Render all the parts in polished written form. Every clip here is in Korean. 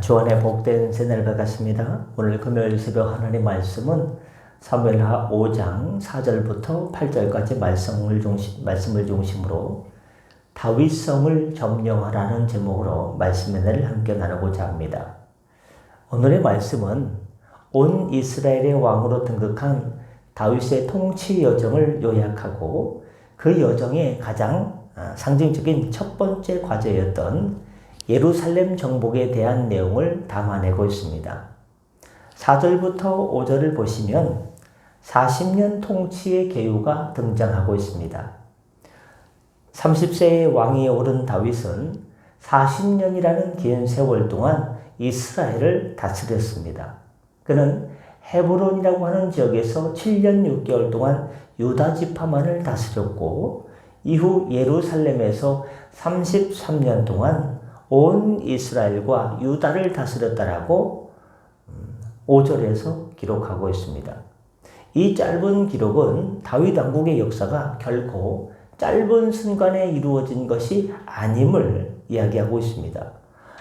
주안의 복된 새날 밝았습니다. 오늘 금요일 새벽 하나님 말씀은 사무엘하 5장 4절부터 8절까지 말씀을 중심으로 다윗성을 점령하라는 제목으로 말씀의 날을 함께 나누고자 합니다. 오늘의 말씀은 온 이스라엘의 왕으로 등극한 다윗의 통치 여정을 요약하고 그 여정의 가장 상징적인 첫 번째 과제였던 예루살렘 정복에 대한 내용을 담아내고 있습니다. 4절부터 5절을 보시면 40년 통치의 계유가 등장하고 있습니다. 30세의 왕위에 오른 다윗은 40년이라는 긴 세월 동안 이스라엘을 다스렸습니다. 그는 헤브론이라고 하는 지역에서 7년 6개월 동안 유다 지파만을 다스렸고 이후 예루살렘에서 33년 동안 온 이스라엘과 유다를 다스렸다라고 5절에서 기록하고 있습니다. 이 짧은 기록은 다윗 왕국의 역사가 결코 짧은 순간에 이루어진 것이 아님을 이야기하고 있습니다.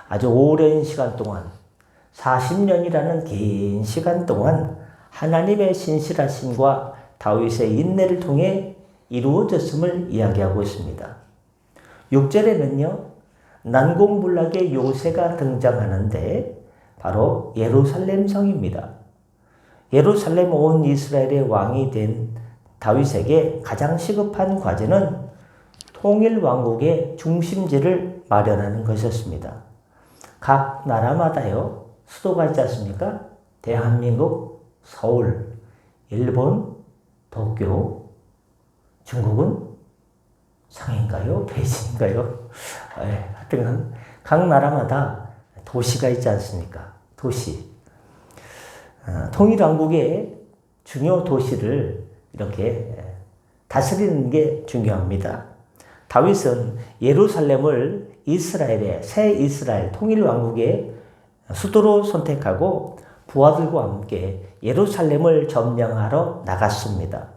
아주 오랜 시간 동안 40년이라는 긴 시간 동안 하나님의 신실하심과 다윗의 인내를 통해 이루어졌음을 이야기하고 있습니다. 6절에는요. 난공불락의 요새가 등장하는데 바로 예루살렘 성입니다. 예루살렘 온 이스라엘의 왕이 된 다윗에게 가장 시급한 과제는 통일 왕국의 중심지를 마련하는 것이었습니다. 각 나라마다요 수도가 있지 않습니까? 대한민국 서울, 일본 도쿄, 중국은 상해인가요? 베이징인가요? 하여튼 각 나라마다 도시가 있지 않습니까? 도시. 통일왕국의 중요 도시를 이렇게 다스리는 게 중요합니다. 다윗은 예루살렘을 이스라엘의 새 이스라엘 통일왕국의 수도로 선택하고 부하들과 함께 예루살렘을 점령하러 나갔습니다.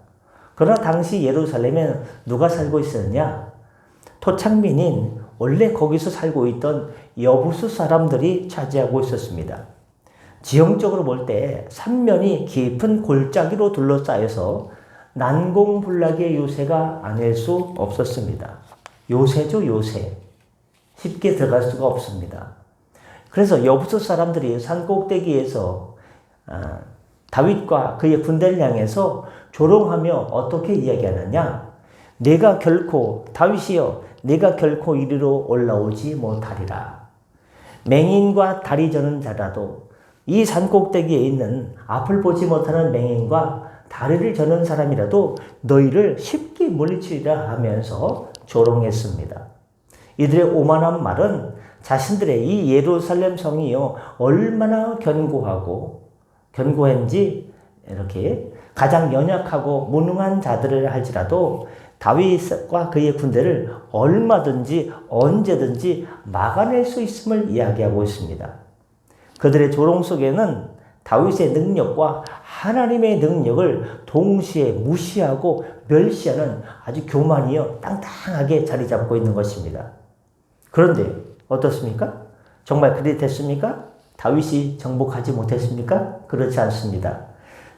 그러나 당시 예루살렘에는 누가 살고 있었냐? 토착민인 원래 거기서 살고 있던 여부수 사람들이 차지하고 있었습니다. 지형적으로 볼 때 삼면이 깊은 골짜기로 둘러싸여서 난공불락의 요새가 아닐 수 없었습니다. 요새죠, 요새. 쉽게 들어갈 수가 없습니다. 그래서 여부수 사람들이 산 꼭대기에서 다윗과 그의 군대를 향해서 조롱하며 어떻게 이야기하느냐? 내가 결코 다윗이여 내가 결코 이리로 올라오지 못하리라. 맹인과 다리 저는 자라도 이 산꼭대기에 있는 앞을 보지 못하는 맹인과 다리를 저는 사람이라도 너희를 쉽게 물리치리라 하면서 조롱했습니다. 이들의 오만한 말은 자신들의 이 예루살렘 성이요 얼마나 견고한지 이렇게 가장 연약하고 무능한 자들을 할지라도 다윗과 그의 군대를 얼마든지 언제든지 막아낼 수 있음을 이야기하고 있습니다. 그들의 조롱 속에는 다윗의 능력과 하나님의 능력을 동시에 무시하고 멸시하는 아주 교만이요 땅땅하게 자리 잡고 있는 것입니다. 그런데 어떻습니까? 정말 그리 됐습니까? 다윗이 정복하지 못했습니까? 그렇지 않습니다.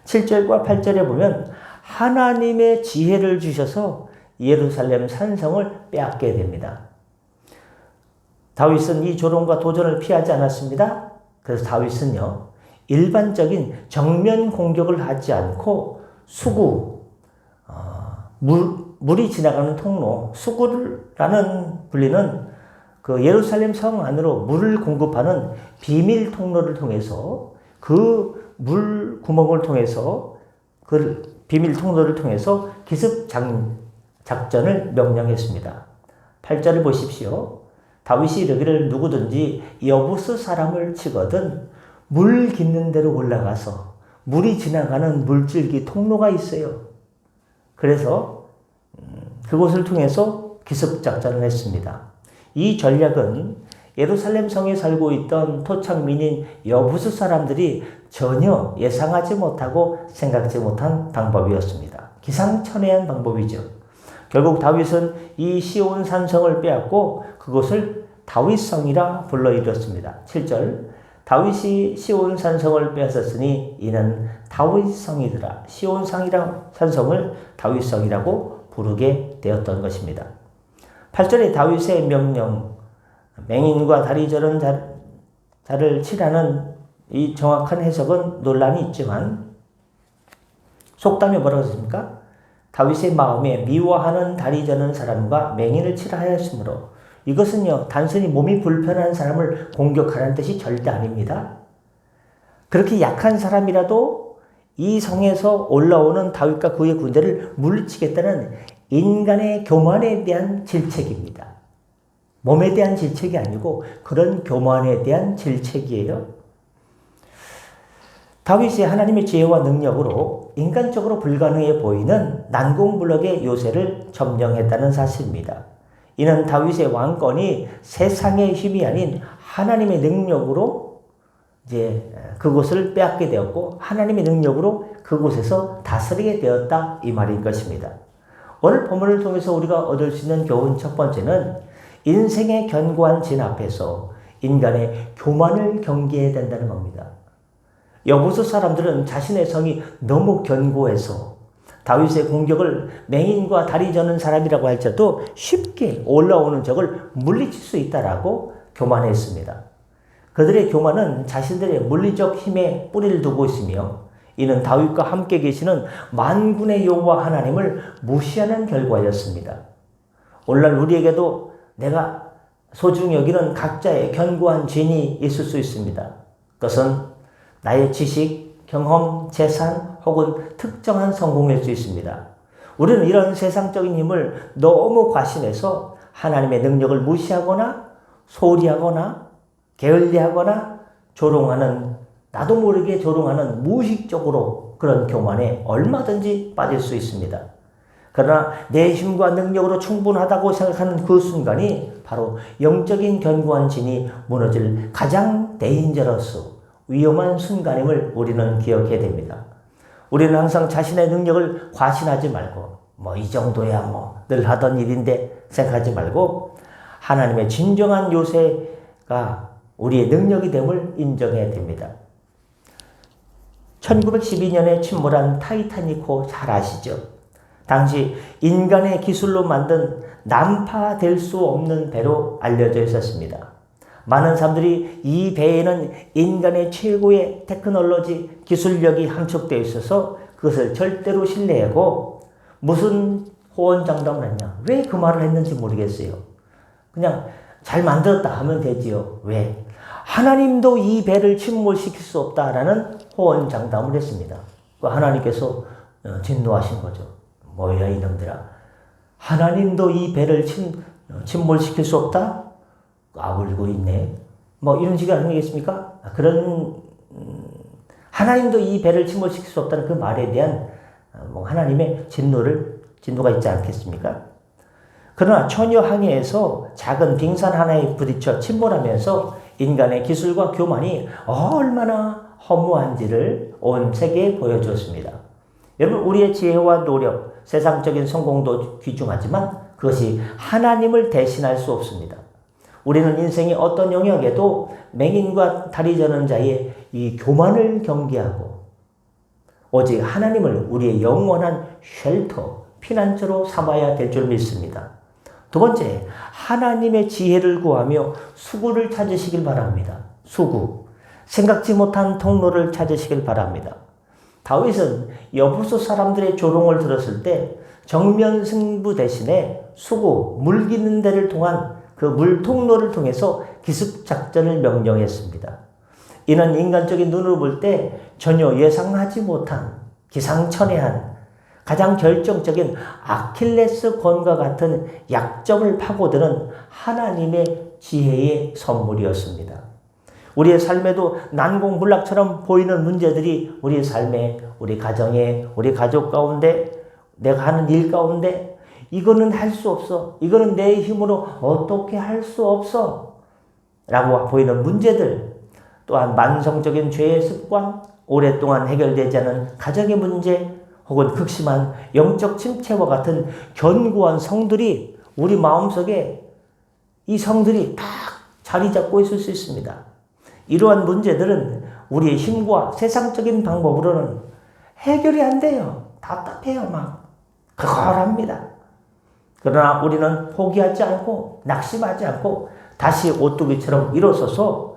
7절과 8절에 보면 하나님의 지혜를 주셔서 예루살렘 산성을 빼앗게 됩니다. 다윗은 이 조롱과 도전을 피하지 않았습니다. 그래서 다윗은요, 일반적인 정면 공격을 하지 않고 수구, 물이 지나가는 통로, 수구라는 불리는 그 예루살렘 성 안으로 물을 공급하는 비밀 통로를 통해서 그 물 구멍을 통해서 그 비밀 통로를 통해서 기습 작전을 명령했습니다. 8절을 보십시오. 다윗이 이르기를 누구든지 여부스 사람을 치거든 물 깃는 데로 올라가서 물이 지나가는 물줄기 통로가 있어요. 그래서 그곳을 통해서 기습 작전을 했습니다. 이 전략은 예루살렘 성에 살고 있던 토착민인 여부수 사람들이 전혀 예상하지 못하고 생각지 못한 방법이었습니다. 기상천외한 방법이죠. 결국 다윗은 이 시온 산성을 빼앗고 그것을 다윗성이라 불러 이뤘습니다. 7절 다윗이 시온 산성을 빼앗았으니 이는 다윗성이더라. 시온상이란 산성을 다윗성이라고 부르게 되었던 것입니다. 8절에 다윗의 명령, 맹인과 다리 저런 자를 치라는 이 정확한 해석은 논란이 있지만 속담에 뭐라고 했습니까? 다윗의 마음에 미워하는 다리 저는 사람과 맹인을 치라 하였으므로 이것은요 단순히 몸이 불편한 사람을 공격하라는 뜻이 절대 아닙니다. 그렇게 약한 사람이라도 이 성에서 올라오는 다윗과 그의 군대를 물리치겠다는 인간의 교만에 대한 질책입니다. 몸에 대한 질책이 아니고 그런 교만에 대한 질책이에요. 다윗이 하나님의 지혜와 능력으로 인간적으로 불가능해 보이는 난공불락의 요새를 점령했다는 사실입니다. 이는 다윗의 왕권이 세상의 힘이 아닌 하나님의 능력으로 이제 그곳을 빼앗게 되었고 하나님의 능력으로 그곳에서 다스리게 되었다 이 말인 것입니다. 오늘 본문을 통해서 우리가 얻을 수 있는 교훈 첫 번째는 인생의 견고한 진 앞에서 인간의 교만을 경계해야 된다는 겁니다. 여부수 사람들은 자신의 성이 너무 견고해서 다윗의 공격을 맹인과 다리 저는 사람이라고 할지라도 쉽게 올라오는 적을 물리칠 수 있다라고 교만했습니다. 그들의 교만은 자신들의 물리적 힘에 뿌리를 두고 있으며 이는 다윗과 함께 계시는 만군의 여호와 하나님을 무시하는 결과였습니다. 오늘날 우리에게도 내가 소중히 여기는 각자의 견고한 진이 있을 수 있습니다. 그것은 나의 지식, 경험, 재산 혹은 특정한 성공일 수 있습니다. 우리는 이런 세상적인 힘을 너무 과신해서 하나님의 능력을 무시하거나 소홀히 하거나 게을리하거나 조롱하는 나도 모르게 조롱하는 무의식적으로 그런 교만에 얼마든지 빠질 수 있습니다. 그러나 내 힘과 능력으로 충분하다고 생각하는 그 순간이 바로 영적인 견고한 진이 무너질 가장 데인저러스 위험한 순간임을 우리는 기억해야 됩니다. 우리는 항상 자신의 능력을 과신하지 말고 이 정도야 늘 하던 일인데 생각하지 말고 하나님의 진정한 요새가 우리의 능력이 됨을 인정해야 됩니다. 1912년에 침몰한 타이타닉호 잘 아시죠? 당시 인간의 기술로 만든 난파될 수 없는 배로 알려져 있었습니다. 많은 사람들이 이 배에는 인간의 최고의 테크놀로지 기술력이 함축되어 있어서 그것을 절대로 신뢰하고 무슨 호언장담을 했냐. 왜 그 말을 했는지 모르겠어요. 그냥 잘 만들었다 하면 되지요. 왜? 하나님도 이 배를 침몰시킬 수 없다라는 호언장담을 했습니다. 하나님께서 진노하신 거죠. 뭐야 이놈들아. 하나님도 이 배를 침몰시킬 수 없다? 아울고 있네. 이런 식이 아니겠습니까? 그런 하나님도 이 배를 침몰시킬 수 없다는 그 말에 대한 하나님의 진노가 있지 않겠습니까? 그러나 천여 항해에서 작은 빙산 하나에 부딪혀 침몰하면서 인간의 기술과 교만이 얼마나 허무한지를 온 세계에 보여주었습니다. 여러분 우리의 지혜와 노력, 세상적인 성공도 귀중하지만 그것이 하나님을 대신할 수 없습니다. 우리는 인생의 어떤 영역에도 맹인과 다리 저는 자의 이 교만을 경계하고 오직 하나님을 우리의 영원한 쉘터, 피난처로 삼아야 될 줄 믿습니다. 두 번째, 하나님의 지혜를 구하며 수구를 찾으시길 바랍니다. 수구, 생각지 못한 통로를 찾으시길 바랍니다. 다윗은 여부수 사람들의 조롱을 들었을 때 정면 승부 대신에 수구, 물기는 데를 통한 그 물통로를 통해서 기습작전을 명령했습니다. 이는 인간적인 눈으로 볼 때 전혀 예상하지 못한 기상천외한 가장 결정적인 아킬레스건과 같은 약점을 파고드는 하나님의 지혜의 선물이었습니다. 우리의 삶에도 난공불락처럼 보이는 문제들이 우리 삶에, 우리 가정에, 우리 가족 가운데, 내가 하는 일 가운데 이거는 할 수 없어. 이거는 내 힘으로 어떻게 할 수 없어. 라고 보이는 문제들, 또한 만성적인 죄의 습관, 오랫동안 해결되지 않은 가정의 문제, 혹은 극심한 영적 침체와 같은 견고한 성들이 우리 마음속에 이 성들이 딱 자리 잡고 있을 수 있습니다. 이러한 문제들은 우리의 힘과 세상적인 방법으로는 해결이 안 돼요. 답답해요. 막 그걸합니다. 그러나 우리는 포기하지 않고 낙심하지 않고 다시 오뚜기처럼 일어서서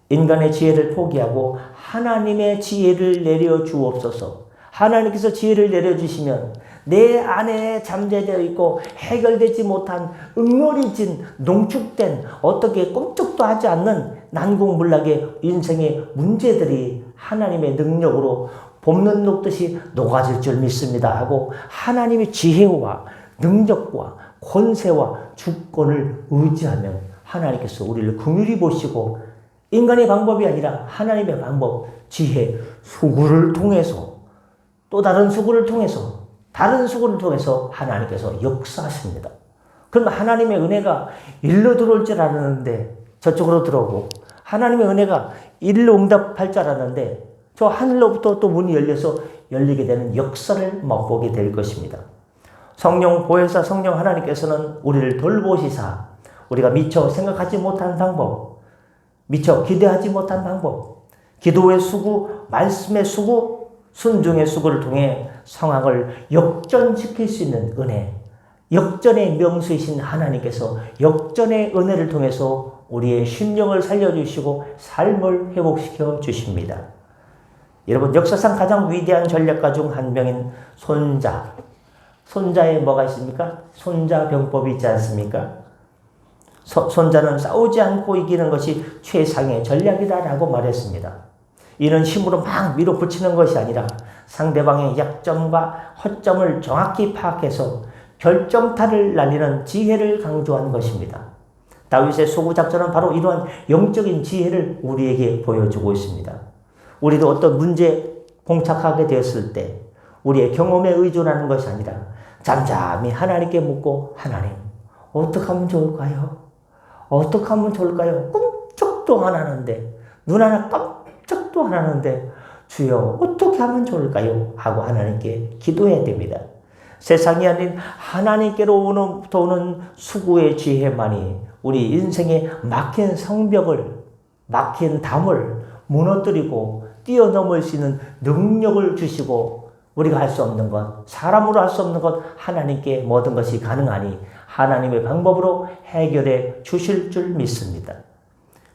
인간의 지혜를 포기하고 하나님의 지혜를 내려주옵소서. 하나님께서 지혜를 내려주시면 내 안에 잠재되어 있고 해결되지 못한 응어리진 농축된 어떻게 꼼짝도 하지 않는 난공불락의 인생의 문제들이 하나님의 능력으로 봄눈 녹듯이 녹아질 줄 믿습니다 하고 하나님의 지혜와 능력과 권세와 주권을 의지하면 하나님께서 우리를 긍휼히 보시고 인간의 방법이 아니라 하나님의 방법, 지혜, 수구를 통해서 또 다른 수구를 통해서 다른 수구를 통해서 하나님께서 역사하십니다. 그럼 하나님의 은혜가 일로 들어올 줄 알았는데 저쪽으로 들어오고 하나님의 은혜가 일로 응답할 줄 알았는데 저 하늘로부터 또 문이 열려서 열리게 되는 역사를 맛보게 될 것입니다. 성령 보혜사 성령 하나님께서는 우리를 돌보시사 우리가 미처 생각하지 못한 방법, 미처 기대하지 못한 방법, 기도의 수구, 말씀의 수구, 순종의 수구를 통해 상황을 역전시킬 수 있는 은혜, 역전의 명수이신 하나님께서 역전의 은혜를 통해서 우리의 심령을 살려주시고 삶을 회복시켜 주십니다. 여러분, 역사상 가장 위대한 전략가 중 한 명인 손자. 손자에 뭐가 있습니까? 손자병법이 있지 않습니까? 손자는 싸우지 않고 이기는 것이 최상의 전략이다라고 말했습니다. 이는 힘으로 막 밀어붙이는 것이 아니라 상대방의 약점과 허점을 정확히 파악해서 결정타를 날리는 지혜를 강조한 것입니다. 다윗의 소구작전은 바로 이러한 영적인 지혜를 우리에게 보여주고 있습니다. 우리도 어떤 문제에 봉착하게 되었을 때 우리의 경험에 의존하는 것이 아니라 잠잠히 하나님께 묻고 하나님 어떻게 하면 좋을까요? 어떻게 하면 좋을까요? 꿈쩍도 안 하는데 눈 하나 깜짝도 안 하는데 주여 어떻게 하면 좋을까요? 하고 하나님께 기도해야 됩니다. 세상이 아닌 하나님께로부터 오는 수고의 지혜만이 우리 인생의 막힌 성벽을 막힌 담을 무너뜨리고 뛰어넘을 수 있는 능력을 주시고 우리가 할 수 없는 것, 사람으로 할 수 없는 것 하나님께 모든 것이 가능하니 하나님의 방법으로 해결해 주실 줄 믿습니다.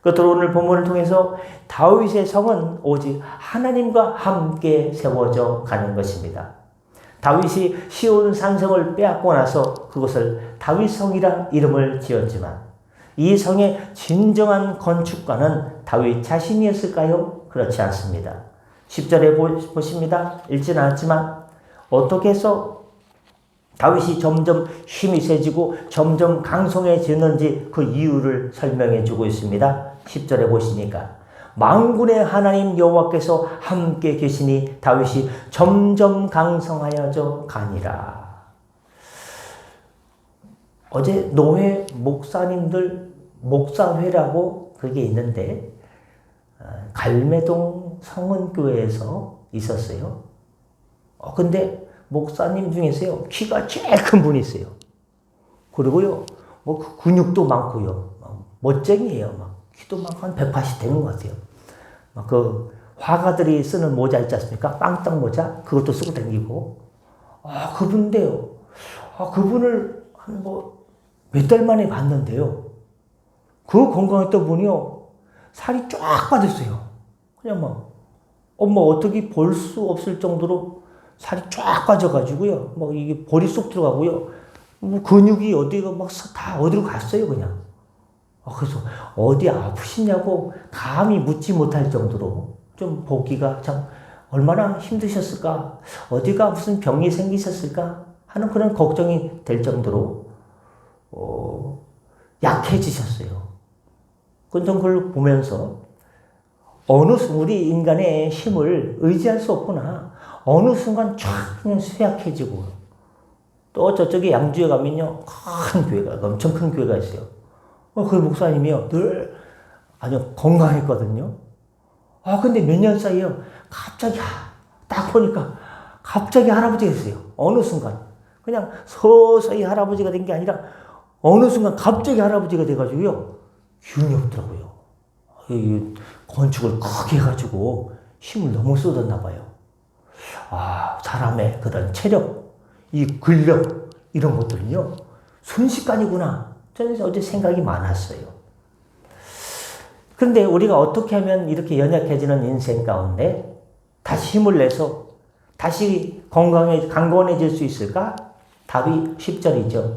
끝으로 오늘 본문을 통해서 다윗의 성은 오직 하나님과 함께 세워져 가는 것입니다. 다윗이 시온 산성을 빼앗고 나서 그것을 다윗성이라 이름을 지었지만 이 성의 진정한 건축가는 다윗 자신이었을까요? 그렇지 않습니다. 10절에 보십니다. 읽지는 않았지만 어떻게 해서 다윗이 점점 힘이 세지고 점점 강성해지는지 그 이유를 설명해 주고 있습니다. 10절에 보시니까 만군의 하나님 여호와께서 함께 계시니 다윗이 점점 강성하여져 가니라. 어제 노회 목사님들 목사회라고 그게 있는데 갈매동 성은교회에서 있었어요. 근데 목사님 중에서요 키가 제일 큰 분이 있어요. 그리고요 뭐 근육도 많고요 멋쟁이에요. 막 키도 막 한 180 되는 것 같아요. 막 그 화가들이 쓰는 모자 있지 않습니까? 빵떡 모자 그것도 쓰고 다니고 그분인데요. 그분을 한 몇 달 만에 봤는데요. 그 건강했던 분이요 살이 쫙 빠졌어요. 그냥 어떻게 볼 수 없을 정도로 살이 쫙 빠져가지고요. 이게 볼이 쏙 들어가고요. 근육이 어디가 다 어디로 갔어요, 그냥. 그래서 어디 아프시냐고 감히 묻지 못할 정도로 좀 보기가 참 얼마나 힘드셨을까, 어디가 무슨 병이 생기셨을까 하는 그런 걱정이 될 정도로 약해지셨어요. 그걸 보면서 우리 인간의 힘을 의지할 수 없구나. 어느 순간 쫙 그냥 쇠약해지고 또 저쪽에 양주에 가면요 큰 교회가 엄청 큰 교회가 있어요. 그 목사님이요 늘 아주 건강했거든요. 근데 몇 년 사이에 갑자기 딱 보니까 갑자기 할아버지가 됐어요. 어느 순간 그냥 서서히 할아버지가 된 게 아니라 어느 순간 갑자기 할아버지가 돼가지고요 기운이 없더라고요. 이 건축을 크게 해가지고 힘을 너무 쏟았나 봐요. 사람의 그런 체력, 이 근력, 이런 것들은요, 순식간이구나. 저는 어제 생각이 많았어요. 그런데 우리가 어떻게 하면 이렇게 연약해지는 인생 가운데 다시 힘을 내서 다시 강건해질 수 있을까? 답이 10절이죠.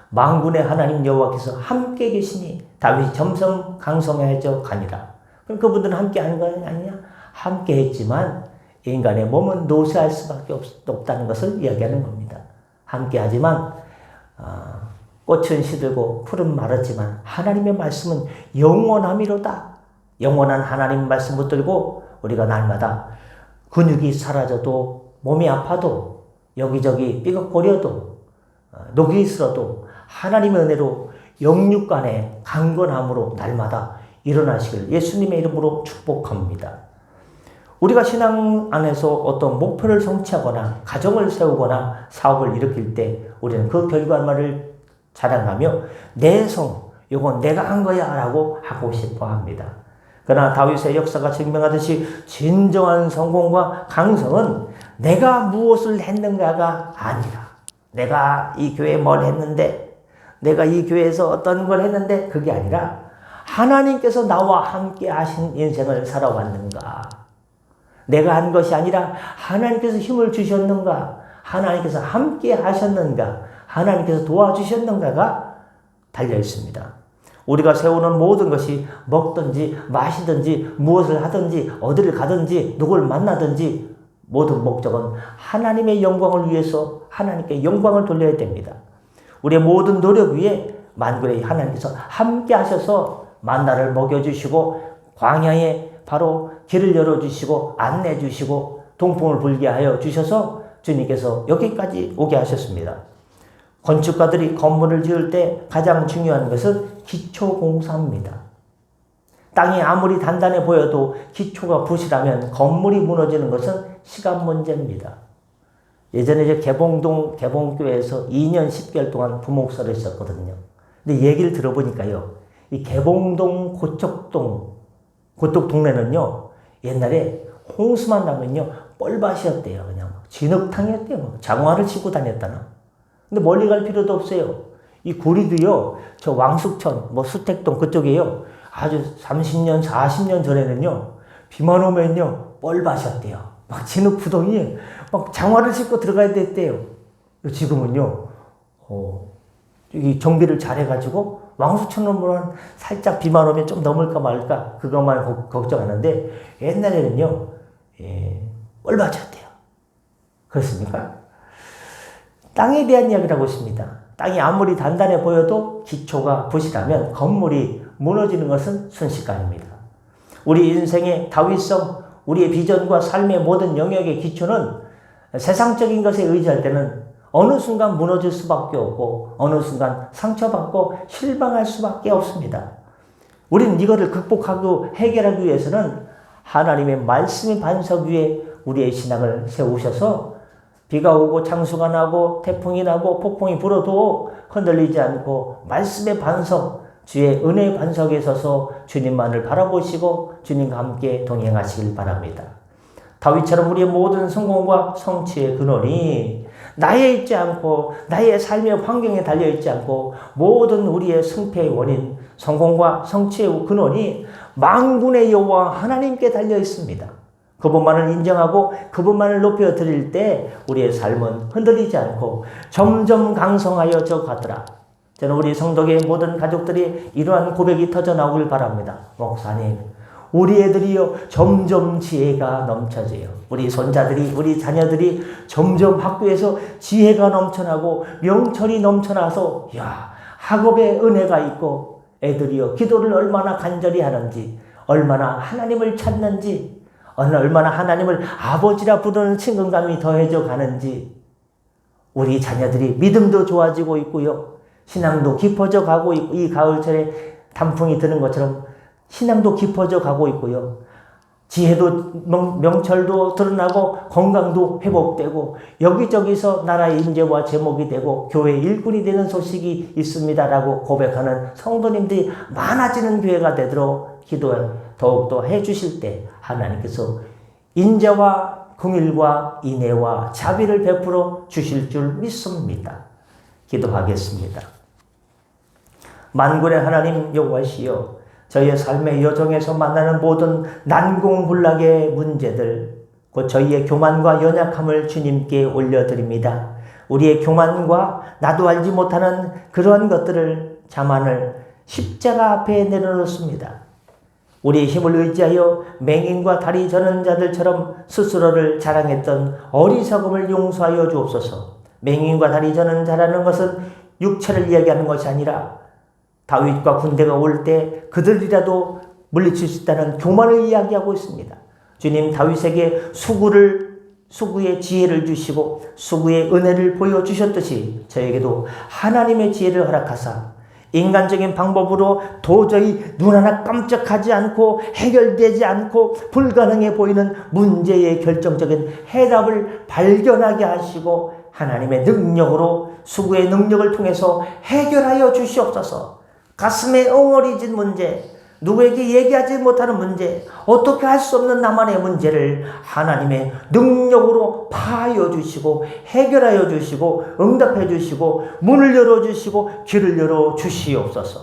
만군의 하나님 여호와께서 함께 계시니 다윗이 점성강성해져 가니라. 그럼 그분들은 함께 하는 거 아니냐? 함께 했지만 인간의 몸은 노쇠할 수밖에 없다는 것을 이야기하는 겁니다. 함께 하지만 꽃은 시들고 풀은 마르지만 하나님의 말씀은 영원함이로다. 영원한 하나님 말씀 붙들고 우리가 날마다 근육이 사라져도 몸이 아파도 여기저기 삐걱거려도 녹이 슬어도 하나님의 은혜로 영육간의 강건함으로 날마다 일어나시길 예수님의 이름으로 축복합니다. 우리가 신앙 안에서 어떤 목표를 성취하거나 가정을 세우거나 사업을 일으킬 때 우리는 그 결과물을 자랑하며 내 성, 이건 내가 한 거야 라고 하고 싶어 합니다. 그러나 다윗의 역사가 증명하듯이 진정한 성공과 강성은 내가 무엇을 했는가가 아니라 내가 이 교회에 뭘 했는데 내가 이 교회에서 어떤 걸 했는데 그게 아니라 하나님께서 나와 함께 하신 인생을 살아왔는가. 내가 한 것이 아니라 하나님께서 힘을 주셨는가. 하나님께서 함께 하셨는가. 하나님께서 도와주셨는가가 달려 있습니다. 우리가 세우는 모든 것이 먹든지 마시든지 무엇을 하든지 어디를 가든지 누굴 만나든지 모든 목적은 하나님의 영광을 위해서 하나님께 영광을 돌려야 됩니다. 우리의 모든 노력 위에 만군의 하나님께서 함께 하셔서 만나를 먹여주시고 광야에 바로 길을 열어주시고 안내주시고 동풍을 불게 하여 주셔서 주님께서 여기까지 오게 하셨습니다. 건축가들이 건물을 지을 때 가장 중요한 것은 기초공사입니다. 땅이 아무리 단단해 보여도 기초가 부실하면 건물이 무너지는 것은 시간 문제입니다. 예전에 이제 개봉교회에서 2년 10개월 동안 부목사를 했었거든요. 근데 얘기를 들어보니까요, 이 개봉동 고쪽 동네는요, 옛날에 홍수만 나면요, 뻘밭이었대요. 그냥 진흙탕이었대요. 장화를 신고 다녔다나. 근데 멀리 갈 필요도 없어요. 이 구리도요, 저 왕숙천, 수택동 그쪽에요, 아주 30년, 40년 전에는요, 비만 오면요, 뻘밭이었대요. 막 진흙부동이 막 장화를 신고 들어가야 됐대요. 지금은요, 이 정비를 잘 해가지고 왕수천으로는 살짝 비만 오면 좀 넘을까 말까 그것만 걱정하는데 옛날에는요, 뻘밭이었대요. 그렇습니까? 땅에 대한 이야기를 하고 있습니다. 땅이 아무리 단단해 보여도 기초가 부실하면 건물이 무너지는 것은 순식간입니다. 우리 인생의 다윗성, 우리의 비전과 삶의 모든 영역의 기초는 세상적인 것에 의지할 때는 어느 순간 무너질 수밖에 없고 어느 순간 상처받고 실망할 수밖에 없습니다. 우리는 이거를 극복하고 해결하기 위해서는 하나님의 말씀의 반석 위에 우리의 신앙을 세우셔서 비가 오고 창수가 나고 태풍이 나고 폭풍이 불어도 흔들리지 않고 말씀의 반석, 주의 은혜의 반석에 서서 주님만을 바라보시고 주님과 함께 동행하시길 바랍니다. 다윗처럼 우리의 모든 성공과 성취의 근원이 나에 있지 않고 나의 삶의 환경에 달려있지 않고 모든 우리의 승패의 원인, 성공과 성취의 근원이 만군의 여호와 하나님께 달려있습니다. 그분만을 인정하고 그분만을 높여 드릴 때 우리의 삶은 흔들리지 않고 점점 강성하여 가더라. 저는 우리 성도의 모든 가족들이 이러한 고백이 터져 나오길 바랍니다. 목사님, 우리 애들이요 점점 지혜가 넘쳐져요. 우리 손자들이, 우리 자녀들이 점점 학교에서 지혜가 넘쳐나고 명철이 넘쳐나서 학업에 은혜가 있고 애들이요 기도를 얼마나 간절히 하는지, 얼마나 하나님을 찾는지, 얼마나 하나님을 아버지라 부르는 친근감이 더해져 가는지, 우리 자녀들이 믿음도 좋아지고 있고요, 신앙도 깊어져 가고 있고, 이 가을철에 단풍이 드는 것처럼 신앙도 깊어져 가고 있고요, 지혜도 명철도 드러나고 건강도 회복되고 여기저기서 나라의 인재와 제목이 되고 교회 일꾼이 되는 소식이 있습니다라고 고백하는 성도님들이 많아지는 교회가 되도록 기도 더욱더 해주실 때 하나님께서 인재와 긍휼과 인애와 자비를 베풀어 주실 줄 믿습니다. 기도하겠습니다. 만군의 하나님 여호와시여, 저희의 삶의 여정에서 만나는 모든 난공불락의 문제들, 곧 저희의 교만과 연약함을 주님께 올려드립니다. 우리의 교만과 나도 알지 못하는 그러한 것들을 자만을 십자가 앞에 내려놓습니다. 우리의 힘을 의지하여 맹인과 다리 저는 자들처럼 스스로를 자랑했던 어리석음을 용서하여 주옵소서. 맹인과 다리 저는 자라는 것은 육체를 이야기하는 것이 아니라 다윗과 군대가 올 때 그들이라도 물리칠 수 있다는 교만을 이야기하고 있습니다. 주님, 다윗에게 수구의 지혜를 주시고 수구의 은혜를 보여주셨듯이 저에게도 하나님의 지혜를 허락하사 인간적인 방법으로 도저히 눈 하나 깜짝하지 않고 해결되지 않고 불가능해 보이는 문제의 결정적인 해답을 발견하게 하시고 하나님의 능력으로 수구의 능력을 통해서 해결하여 주시옵소서. 가슴에 엉어리진 문제, 누구에게 얘기하지 못하는 문제, 어떻게 할 수 없는 나만의 문제를 하나님의 능력으로 파하여 주시고 해결하여 주시고 응답해 주시고 문을 열어주시고 길을 열어주시옵소서.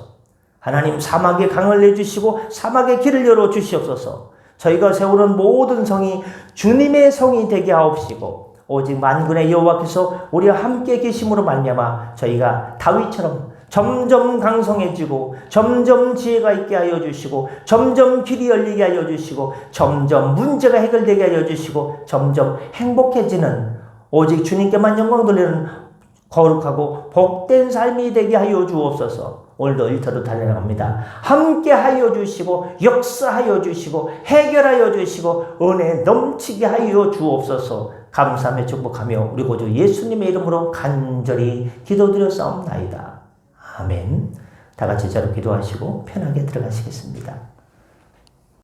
하나님, 사막에 강을 내주시고 사막에 길을 열어주시옵소서. 저희가 세우는 모든 성이 주님의 성이 되게 하옵시고 오직 만군의 여호와께서 우리와 함께 계심으로 말미암아 저희가 다윗처럼 점점 강성해지고 점점 지혜가 있게 하여 주시고 점점 길이 열리게 하여 주시고 점점 문제가 해결되게 하여 주시고 점점 행복해지는 오직 주님께만 영광 돌리는 거룩하고 복된 삶이 되게 하여 주옵소서. 오늘도 일터로 달려나갑니다. 함께 하여 주시고 역사하여 주시고 해결하여 주시고 은혜 넘치게 하여 주옵소서. 감사하며 축복하며 우리 구주 예수님의 이름으로 간절히 기도드렸사옵나이다. 아멘. 다 같이 자로 기도하시고 편하게 들어가시겠습니다.